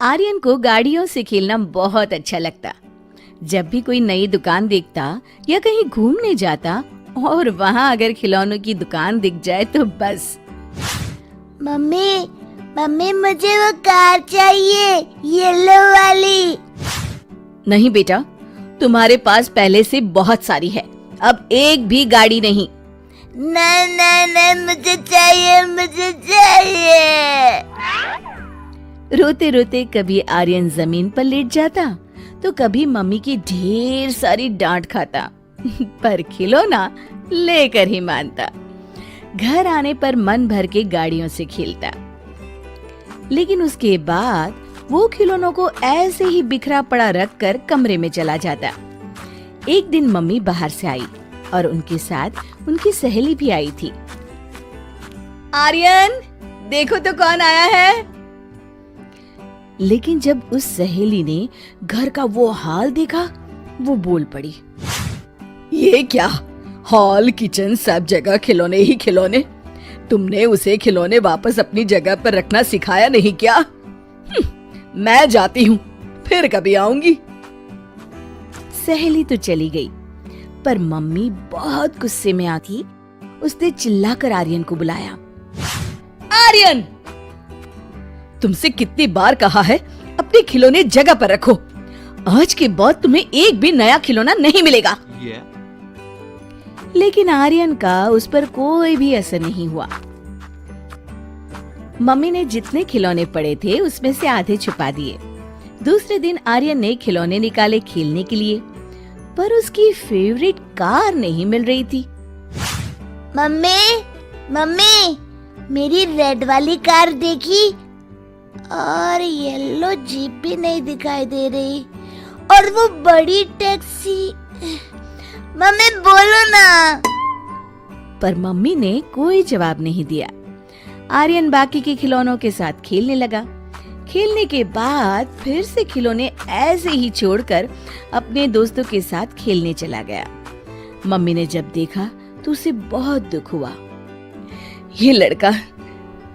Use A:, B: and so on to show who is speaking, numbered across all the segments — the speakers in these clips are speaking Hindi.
A: आर्यन को गाड़ियों से खेलना बहुत अच्छा लगता। जब भी कोई नई दुकान देखता या कहीं घूमने जाता और वहाँ अगर खिलौनों की दुकान दिख जाए तो बस।
B: मम्मी मम्मी मुझे वो कार चाहिए, येलो वाली।
A: नहीं बेटा, तुम्हारे पास पहले से बहुत सारी है, अब एक भी गाड़ी नहीं।
B: नहीं नहीं नहीं, मुझे चाहिए, मुझे चाहिए।
A: रोते रोते कभी आर्यन जमीन पर लेट जाता तो कभी मम्मी की ढेर सारी डांट खाता पर खिलौना लेकर ही मानता। घर आने पर मन भर के गाड़ियों से खेलता, लेकिन उसके बाद वो खिलौनों को ऐसे ही बिखरा पड़ा रखकर कमरे में चला जाता। एक दिन मम्मी बाहर से आई और उनके साथ उनकी सहेली भी आई थी। आर्यन, देखो तो कौन आया है। लेकिन जब उस सहेली ने घर का वो हाल देखा, वो बोल पड़ी, ये क्या, हॉल किचन सब जगह खिलौने ही खिलौने। तुमने उसे खिलौने वापस अपनी जगह पर रखना सिखाया नहीं क्या? मैं जाती हूँ, फिर कभी आऊंगी। सहेली तो चली गई, पर मम्मी बहुत गुस्से में आती। उसने चिल्लाकर आर्यन को बुलाया। आर्यन, तुमसे कितनी बार कहा है अपने खिलौने जगह पर रखो। आज के बाद तुम्हें एक भी नया खिलौना नहीं मिलेगा। लेकिन आर्यन का उस पर कोई भी असर नहीं हुआ। मम्मी ने जितने खिलौने पड़े थे उसमें से आधे छुपा दिए। दूसरे दिन आर्यन ने खिलौने निकाले खेलने के लिए, पर उसकी फेवरेट कार नहीं मिल रही थी।
B: मम्मी मम्मी, मेरी रेड वाली कार देखी और येलो जीप भी नहीं दिखाई दे रही, और वो बड़ी टैक्सी। मम्मी बोलो ना।
A: पर मम्मी ने कोई जवाब नहीं दिया। आर्यन बाकी के खिलौनों के साथ खेलने लगा। खेलने के बाद फिर से खिलौने ऐसे ही छोड़कर अपने दोस्तों के साथ खेलने चला गया। मम्मी ने जब देखा तो उसे बहुत दुख हुआ। ये लड़का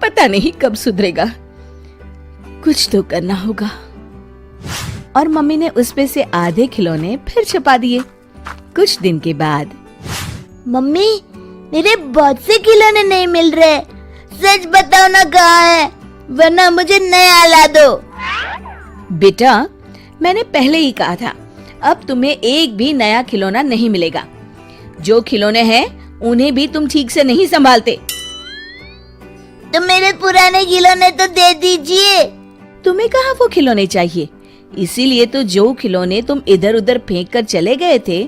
A: पता नहीं कब सुधरेगा, कुछ तो करना होगा। और मम्मी ने उस पे से आधे खिलौने फिर छुपा दिए। कुछ दिन के बाद,
B: मम्मी मेरे बहुत से खिलौने नहीं मिल रहे, सच बताओ ना कहाँ है, वरना मुझे नया ला दो।
A: बेटा, मैंने पहले ही कहा था, अब तुम्हें एक भी नया खिलौना नहीं मिलेगा। जो खिलौने हैं उन्हें भी तुम ठीक से नहीं संभालते।
B: तो मेरे पुराने खिलौने तो दे दीजिए।
A: तुम्हें कहाँ वो खिलौने चाहिए? इसीलिए तो जो खिलौने तुम इधर उधर फेंक कर चले गए थे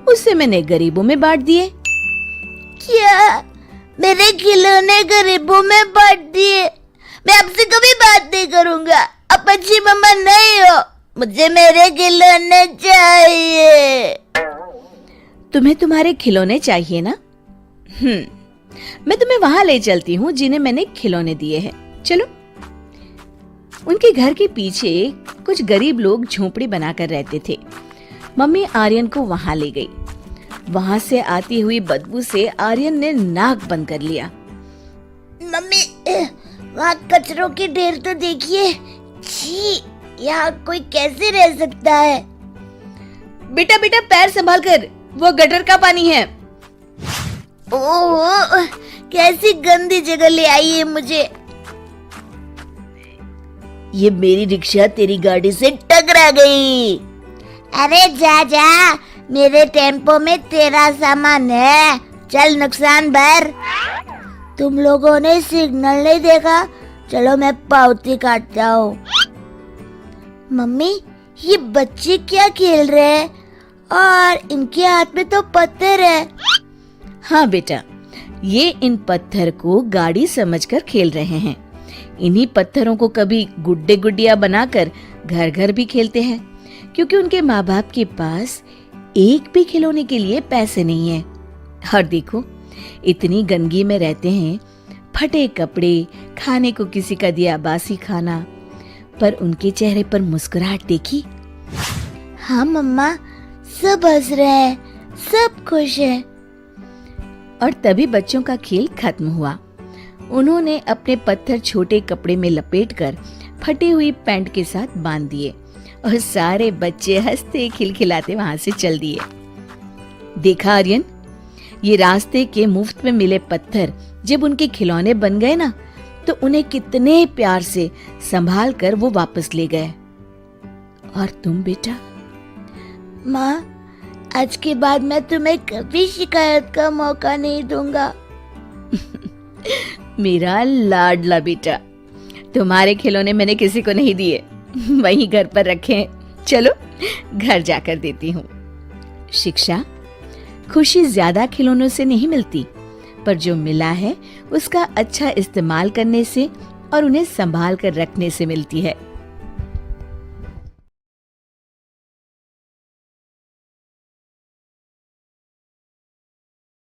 A: उससे मैंने गरीबों में बांट दिए।
B: क्या मेरे खिलौने गरीबों में बांट दिए? मैं आपसे कभी बात नहीं करूँगा, आप अच्छी मम्मा नहीं हो, मुझे मेरे खिलौने चाहिए।
A: तुम्हें तुम्हारे खिलौने चाहिए ना? मैं तुम्हें वहां ले चलती हूँ जिन्हें मैंने खिलौने दिए हैं, चलो। उनके घर के पीछे कुछ गरीब लोग झोपड़ी बनाकर रहते थे। मम्मी आर्यन को वहां ले गई। वहां से आती हुई बदबू से आर्यन ने नाक बंद कर लिया।
B: मम्मी, वहाँ कचरों के ढेर तो देखिए। छी, यहाँ कोई कैसे रह सकता है?
A: बेटा बेटा, पैर संभाल कर, वो गटर का पानी है।
B: ओह, कैसी गंदी जगह ले आई है मुझे। ये मेरी रिक्शा तेरी गाड़ी से टकरा गई। अरे जा जा, मेरे टेम्पो में तेरा सामान है, चल नुकसान भर। तुम लोगों ने सिग्नल नहीं देखा, चलो मैं पावती काटता हूँ। मम्मी, ये बच्चे क्या खेल रहे हैं और इनके हाथ में तो पत्थर है।
A: हाँ बेटा, ये इन पत्थर को गाड़ी समझकर खेल रहे हैं। इन्हीं पत्थरों को कभी गुड्डे गुड्डिया बनाकर घर घर भी खेलते हैं, क्योंकि उनके माँ बाप के पास एक भी खिलौने के लिए पैसे नहीं है। और देखो, इतनी गंदगी में रहते हैं, फटे कपड़े, खाने को किसी का दिया बासी खाना, पर उनके चेहरे पर मुस्कुराहट देखी।
B: हाँ मम्मा, सब हंस रहे हैं, सब खुश हैं।
A: और तभी बच्चों का खेल खत्म हुआ। उन्होंने अपने पत्थर छोटे कपड़े में लपेटकर फटी हुई पैंट के साथ बांध दिए और सारे बच्चे हंसते खिलखिलाते वहां से चल दिए। देखा आर्यन, ये रास्ते के मुफ्त में मिले पत्थर जब उनके खिलौने बन गए ना, तो उन्हें कितने प्यार से संभाल कर वो वापस ले गए। और तुम बेटा?
B: माँ, आज के बाद मैं तुम्हें कभी शिकायत का मौका नहीं दूंगा।
A: मेरा लाडला बेटा, तुम्हारे खिलौने मैंने किसी को नहीं दिए, वहीं घर पर रखे हैं। चलो घर जाकर देती हूँ। शिक्षा, खुशी ज्यादा खिलौनों से नहीं मिलती, पर जो मिला है उसका अच्छा इस्तेमाल करने से और उन्हें संभाल कर रखने से मिलती है।